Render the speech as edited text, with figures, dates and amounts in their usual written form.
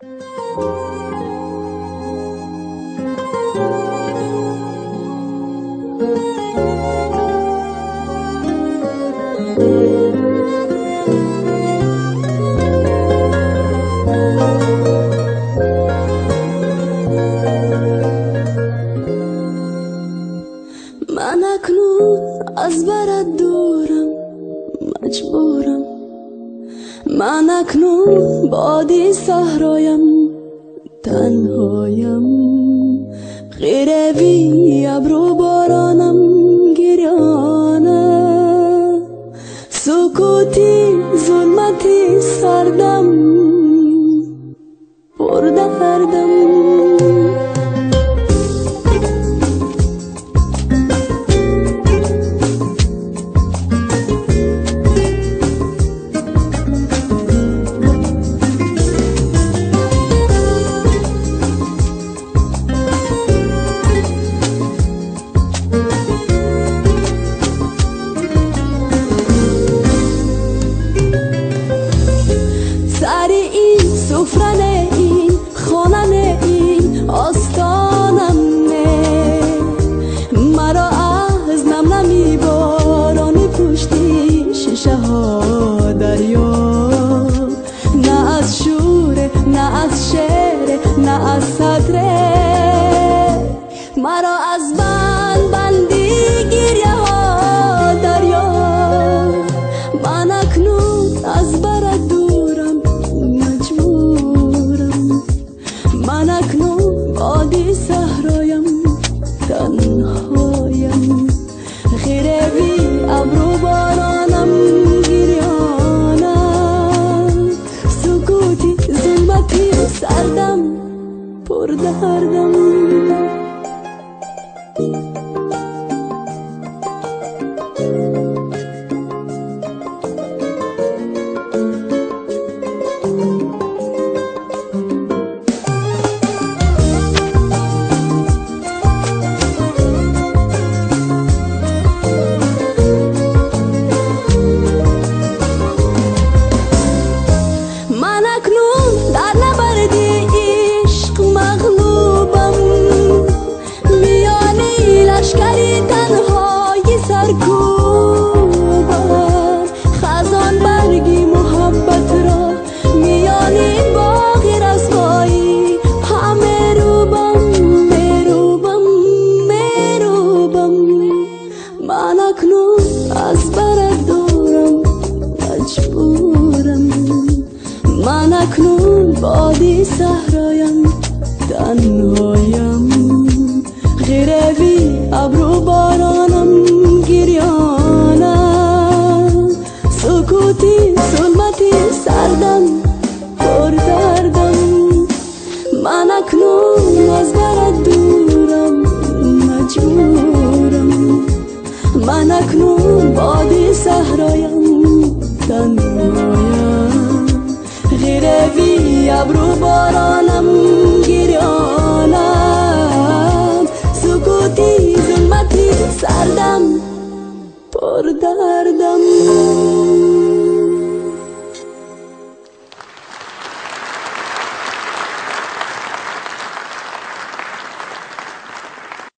من اکنون از برات دورم، مجبورم. من اکنون بادی صحرایم، تنهایم. غیر وی ابرو بارانم، گریانم. سکوتی ظلمتی سردم، پر دردم. سفرن این خانن این آستانم نه. مرا از نم نمی بارانی پشتی شیشه ها دریا. نه از شوره نه از شعر نه از صدره. مرا از بند بندی گریه ها دریا. من اکنون از برات دورم، مجبورم. من اکنون بادی صحرایم، تنهایم. غیر وی ابرو بارانم، گریانم. سکوتی ظلمتی سردم، پر دردم. لشکری تنهای سرکوبم. خزان برگی محبت را میانی باغی رسوایی. همه روبم میروبم میروبم. من اکنون از برات دورم، مجبورم. من اکنون بادی صحرایم، تنهایم. غیر وی ابرو بارانم، گریانم. سکوتی ظلمتی سردم، پر دردم. من اکنون از برات دورم، مجبورم. من اکنون بادی صحرایم، تنهایم. غیر وی ابرو بارانم، گریانم. سکوتی ظلمتی سردم، پر دردم.